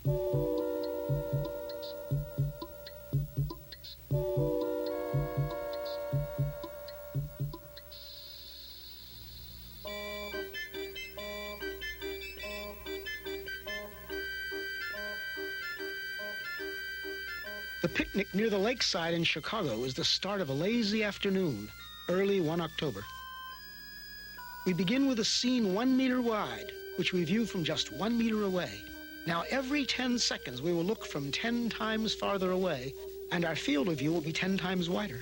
The picnic near the lakeside in Chicago is the start of a lazy afternoon, early one October. We begin with a scene 1 meter wide, which we view from just 1 meter away. Now, every 10 seconds, we will look from 10 times farther away, and our field of view will be 10 times wider.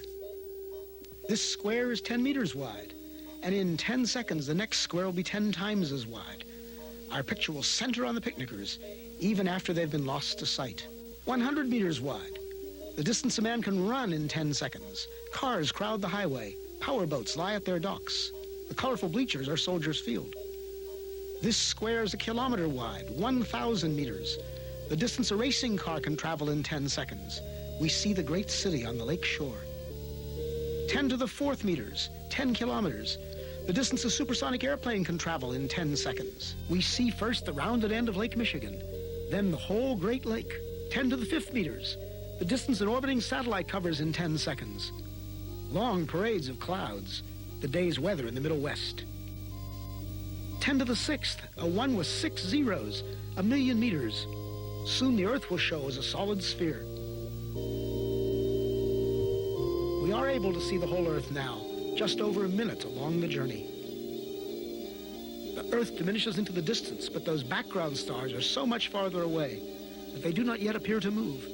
This square is 10 meters wide, and in 10 seconds, the next square will be 10 times as wide. Our picture will center on the picnickers, even after they've been lost to sight. 100 meters wide. The distance a man can run in 10 seconds. Cars crowd the highway. Power boats lie at their docks. The colorful bleachers are Soldiers Field. This square is 1 kilometer wide, 1,000 meters. The distance a racing car can travel in 10 seconds. We see the great city on the lake shore. 10 to the 4th meters, 10 kilometers. The distance a supersonic airplane can travel in 10 seconds. We see first the rounded end of Lake Michigan, then the whole Great Lake. 10 to the 5th meters. The distance an orbiting satellite covers in 10 seconds. Long parades of clouds, the day's weather in the Middle West. 10 to the 6th, a 1 with 6 zeros, 1 million meters. Soon the Earth will show as a solid sphere. We are able to see the whole Earth now, just over a minute along the journey. The Earth diminishes into the distance, but those background stars are so much farther away that they do not yet appear to move.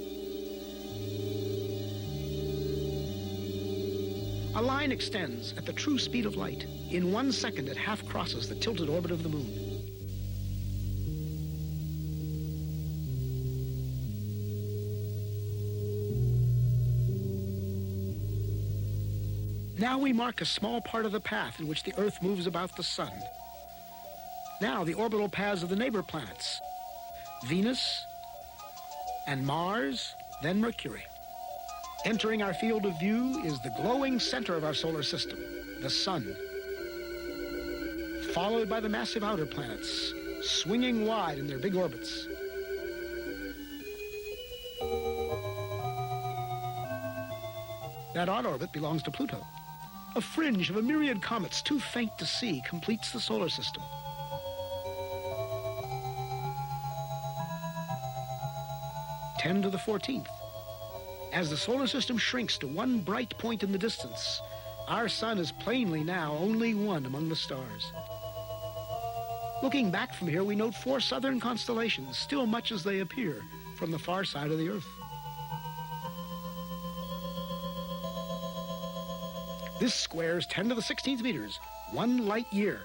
A line extends at the true speed of light. In 1 second, it half crosses the tilted orbit of the moon. Now we mark a small part of the path in which the Earth moves about the sun. Now the orbital paths of the neighbor planets, Venus and Mars, then Mercury. Entering our field of view is the glowing center of our solar system, the sun, followed by the massive outer planets, swinging wide in their big orbits. That odd orbit belongs to Pluto. A fringe of a myriad comets too faint to see completes the solar system. Ten to the 14th. As the solar system shrinks to one bright point in the distance, our sun is plainly now only one among the stars. Looking back from here, we note 4 southern constellations, still much as they appear from the far side of the Earth. This square is 10 to the 16th meters, 1 light year,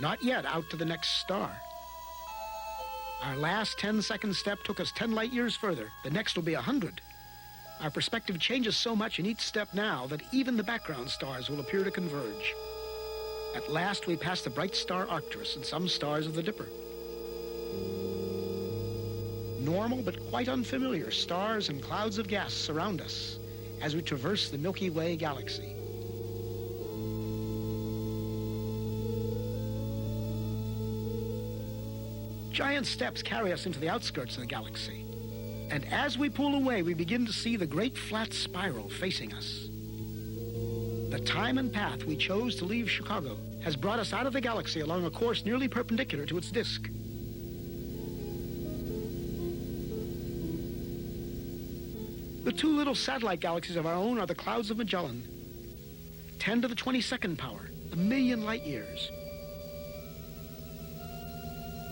not yet out to the next star. Our last 10-second step took us 10 light years further. The next will be 100. Our perspective changes so much in each step now that even the background stars will appear to converge. At last, we pass the bright star Arcturus and some stars of the Dipper. Normal but quite unfamiliar stars and clouds of gas surround us as we traverse the Milky Way galaxy. Giant steps carry us into the outskirts of the galaxy. And as we pull away, we begin to see the great flat spiral facing us. The time and path we chose to leave Chicago has brought us out of the galaxy along a course nearly perpendicular to its disk. The 2 little satellite galaxies of our own are the clouds of Magellan. 10 to the 22nd power, 1 million light years.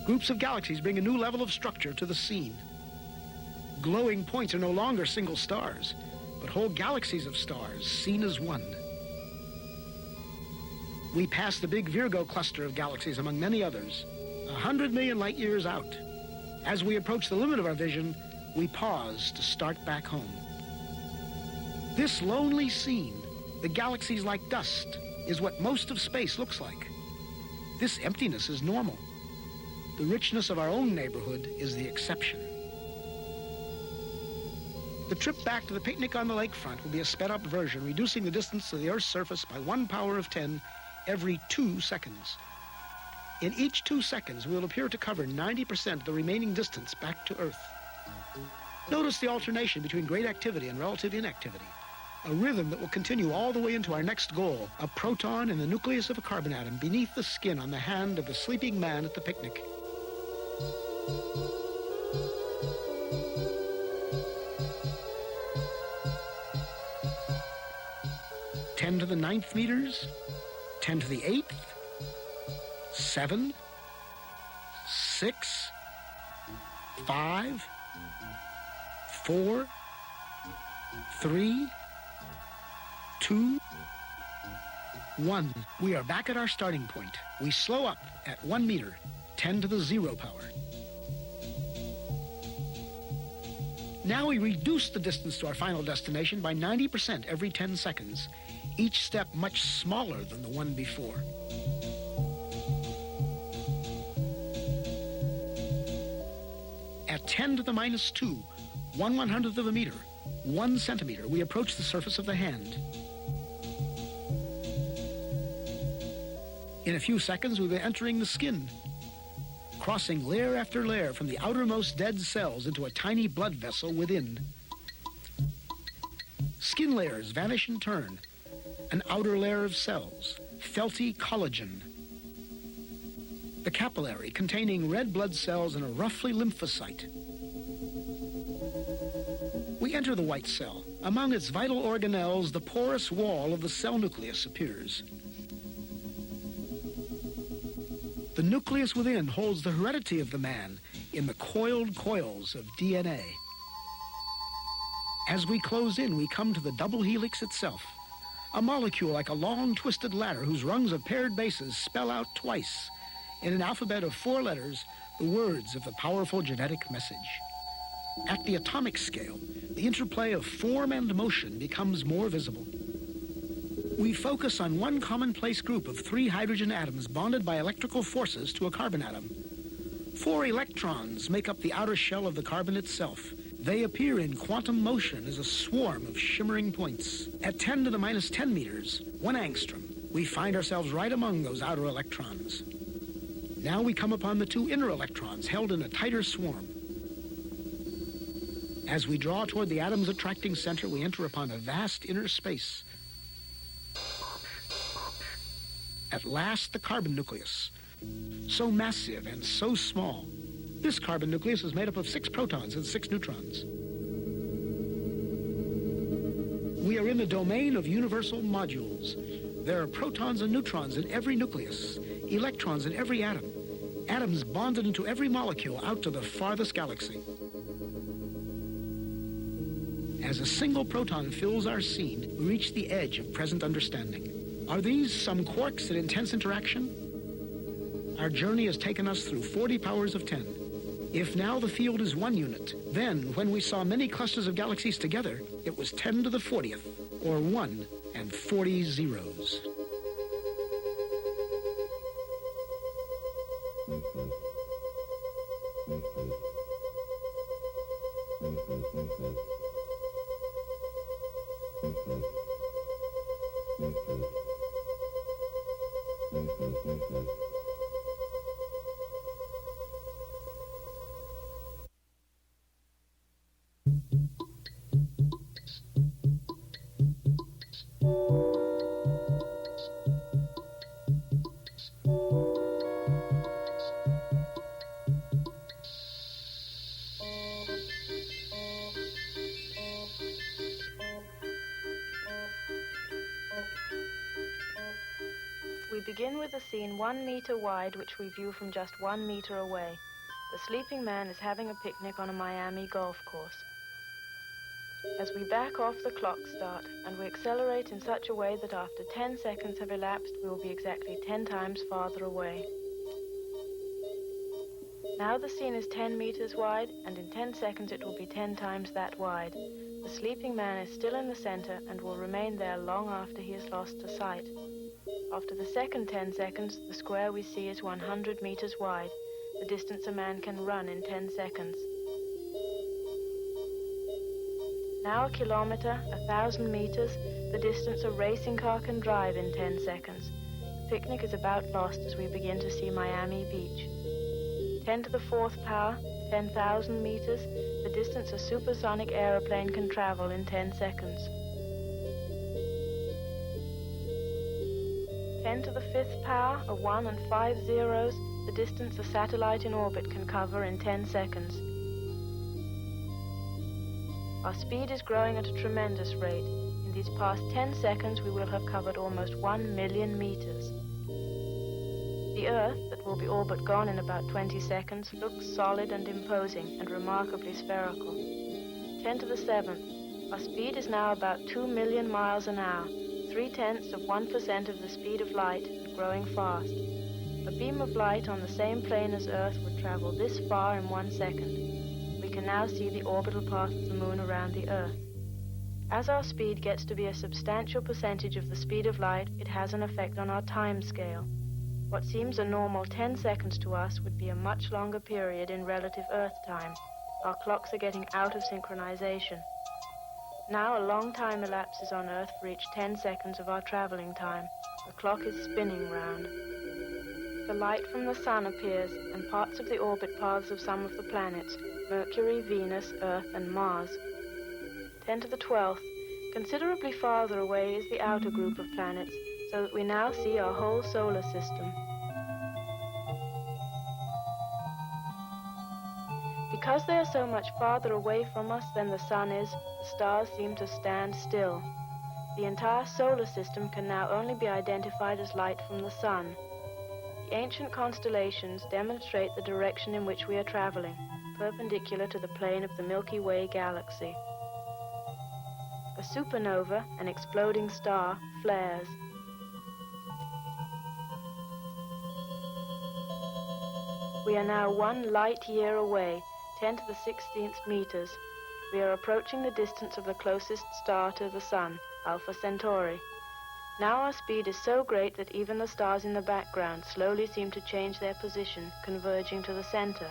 Groups of galaxies bring a new level of structure to the scene. Glowing points are no longer single stars, but whole galaxies of stars seen as one. We pass the big Virgo cluster of galaxies among many others, 100 million light years out. As we approach the limit of our vision, we pause to start back home. This lonely scene, the galaxies like dust, is what most of space looks like. This emptiness is normal. The richness of our own neighborhood is the exception. The trip back to the picnic on the lakefront will be a sped-up version, reducing the distance to the Earth's surface by 1 power of 10 every 2 seconds. In each 2 seconds, we'll appear to cover 90% of the remaining distance back to Earth. Notice the alternation between great activity and relative inactivity, a rhythm that will continue all the way into our next goal, a proton in the nucleus of a carbon atom beneath the skin on the hand of the sleeping man at the picnic. Ten to the 9th meters, 10 to the 8th, 7, 6, 5, 4, 3, 2, 1. We are back at our starting point. We slow up at 1 meter, 10 to the 0 power. Now we reduce the distance to our final destination by 90% every 10 seconds, each step much smaller than the one before. At 10 to the minus 2, 1/100th of a meter, 1 centimeter, we approach the surface of the hand. In a few seconds, we'll be entering the skin, crossing layer after layer from the outermost dead cells into a tiny blood vessel within. Skin layers vanish in turn. An outer layer of cells, felty collagen. The capillary containing red blood cells and a roughly lymphocyte. We enter the white cell. Among its vital organelles, the porous wall of the cell nucleus appears. The nucleus within holds the heredity of the man in the coiled coils of DNA. As we close in, we come to the double helix itself, a molecule like a long twisted ladder whose rungs of paired bases spell out twice, in an alphabet of 4 letters, the words of the powerful genetic message. At the atomic scale, the interplay of form and motion becomes more visible. We focus on one commonplace group of 3 hydrogen atoms bonded by electrical forces to a carbon atom. 4 electrons make up the outer shell of the carbon itself. They appear in quantum motion as a swarm of shimmering points. At 10 to the minus 10 meters, 1 angstrom, we find ourselves right among those outer electrons. Now we come upon the 2 inner electrons held in a tighter swarm. As we draw toward the atom's attracting center, we enter upon a vast inner space. At last, the carbon nucleus, so massive and so small. This carbon nucleus is made up of 6 protons and 6 neutrons. We are in the domain of universal modules. There are protons and neutrons in every nucleus, electrons in every atom, atoms bonded into every molecule out to the farthest galaxy. As a single proton fills our scene, we reach the edge of present understanding. Are these some quarks at intense interaction? Our journey has taken us through 40 powers of 10. If now the field is 1 unit, then when we saw many clusters of galaxies together, it was 10 to the 40th, or 1 and 40 zeros. We begin with a scene 1 meter wide, which we view from just 1 meter away. The sleeping man is having a picnic on a Miami golf course. As we back off, the clocks start, and we accelerate in such a way that after 10 seconds have elapsed, we will be exactly 10 times farther away. Now the scene is 10 meters wide, and in 10 seconds it will be 10 times that wide. The sleeping man is still in the center and will remain there long after he is lost to sight. After the second 10 seconds, the square we see is 100 meters wide, the distance a man can run in 10 seconds. Now a kilometer, 1,000 meters, the distance a racing car can drive in 10 seconds. The picnic is about lost as we begin to see Miami Beach. 10 to the fourth power, 10,000 meters, the distance a supersonic aeroplane can travel in 10 seconds. 10 to the fifth power, a 1 and 5 zeros, the distance a satellite in orbit can cover in 10 seconds. Our speed is growing at a tremendous rate. In these past 10 seconds, we will have covered almost 1 million meters. The Earth, that will be all but gone in about 20 seconds, looks solid and imposing and remarkably spherical. 10 to the seventh, our speed is now about 2 million miles an hour, 0.3% of the speed of light, and growing fast. A beam of light on the same plane as Earth would travel this far in 1 second. We can now see the orbital path of the Moon around the Earth. As our speed gets to be a substantial percentage of the speed of light, it has an effect on our time scale. What seems a normal 10 seconds to us would be a much longer period in relative Earth time. Our clocks are getting out of synchronization. Now a long time elapses on Earth for each 10 seconds of our traveling time. The clock is spinning round. The light from the Sun appears, and parts of the orbit paths of some of the planets, Mercury, Venus, Earth, and Mars. 10 to the 12th, considerably farther away is the outer group of planets, so that we now see our whole solar system. Because they are so much farther away from us than the Sun is, the stars seem to stand still. The entire solar system can now only be identified as light from the Sun. The ancient constellations demonstrate the direction in which we are traveling, perpendicular to the plane of the Milky Way galaxy. A supernova, an exploding star, flares. We are now 1 light year away, 10 to the 16th meters. We are approaching the distance of the closest star to the Sun, Alpha Centauri. Now our speed is so great that even the stars in the background slowly seem to change their position, converging to the center.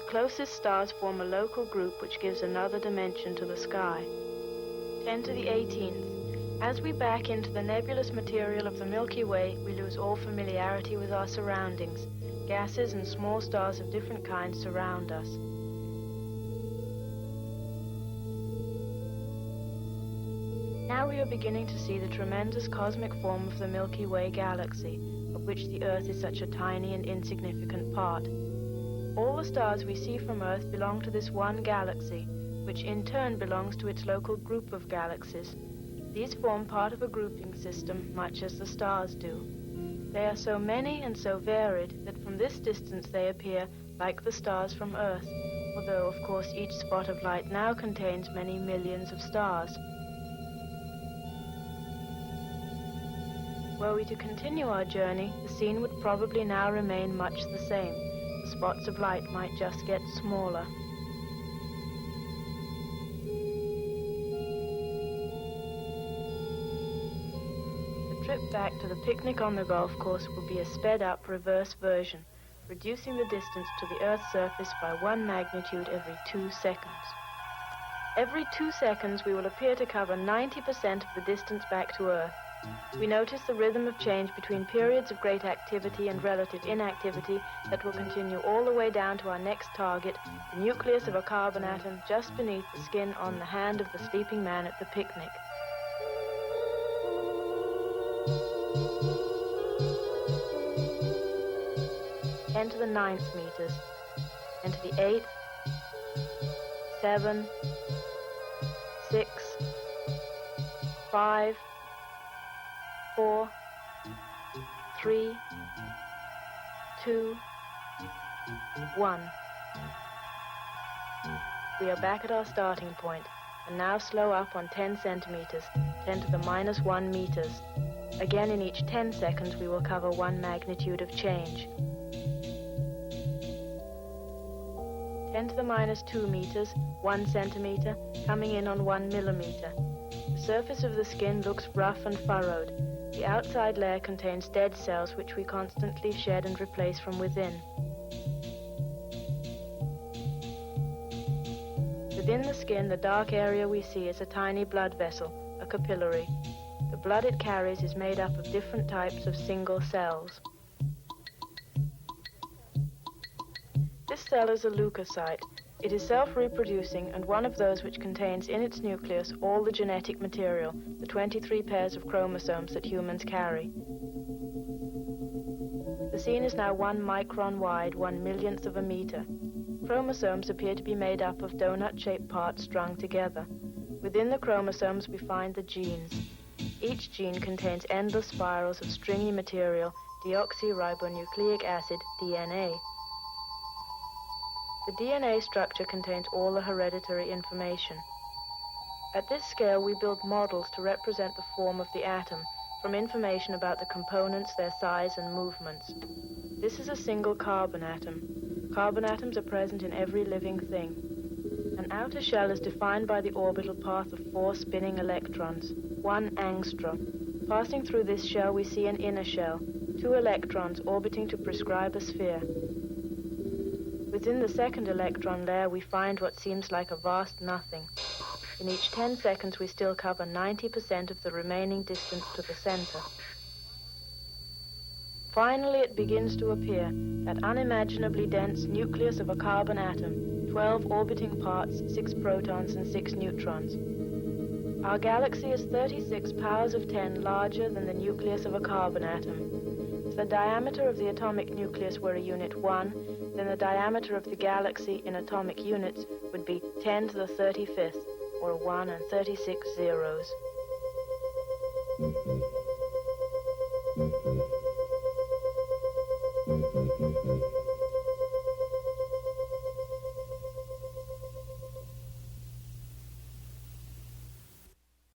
The closest stars form a local group which gives another dimension to the sky. 10 to the 18th. As we back into the nebulous material of the Milky Way, we lose all familiarity with our surroundings. Gases and small stars of different kinds surround us. Now we are beginning to see the tremendous cosmic form of the Milky Way galaxy, of which the Earth is such a tiny and insignificant part. All the stars we see from Earth belong to this one galaxy, which in turn belongs to its local group of galaxies. These form part of a grouping system, much as the stars do. They are so many and so varied that from this distance they appear like the stars from Earth, although of course each spot of light now contains many millions of stars. Were we to continue our journey, the scene would probably now remain much the same. The spots of light might just get smaller. The trip back to the picnic on the golf course will be a sped-up reverse version, reducing the distance to the Earth's surface by 1 magnitude every 2 seconds. Every 2 seconds we will appear to cover 90% of the distance back to Earth. We notice the rhythm of change between periods of great activity and relative inactivity that will continue all the way down to our next target, the nucleus of a carbon atom just beneath the skin on the hand of the sleeping man at the picnic. Enter the 9th meters. Enter the 8th, 7, 6, 5, 4, 3, 2, 1. We are back at our starting point, and now slow up on 10 centimeters, 10 to the minus 1 meters. Again, in each 10 seconds, we will cover 1 magnitude of change. 10 to the minus 2 meters, 1 centimeter, coming in on 1 millimeter. The surface of the skin looks rough and furrowed. The outside layer contains dead cells which we constantly shed and replace from within. Within the skin, the dark area we see is a tiny blood vessel, a capillary. The blood it carries is made up of different types of single cells. cell is a leukocyte. It is self-reproducing and one of those which contains in its nucleus all the genetic material, the 23 pairs of chromosomes that humans carry. The scene is now 1 micron wide, 1/1,000,000th of a meter. Chromosomes appear to be made up of donut-shaped parts strung together. Within the chromosomes we find the genes. Each gene contains endless spirals of stringy material, deoxyribonucleic acid, DNA. The DNA structure contains all the hereditary information. At this scale, we build models to represent the form of the atom, from information about the components, their size and movements. This is a single carbon atom. Carbon atoms are present in every living thing. An outer shell is defined by the orbital path of 4 spinning electrons, 1 angstrom. Passing through this shell, we see an inner shell, 2 electrons orbiting to prescribe a sphere. Within the second electron layer, we find what seems like a vast nothing. In each 10 seconds, we still cover 90% of the remaining distance to the center. Finally, it begins to appear, that unimaginably dense nucleus of a carbon atom, 12 orbiting parts, 6 protons and 6 neutrons. Our galaxy is 36 powers of 10 larger than the nucleus of a carbon atom. If the diameter of the atomic nucleus were a unit 1, then the diameter of the galaxy in atomic units would be 10 to the 35th, or 1 and 36 zeros.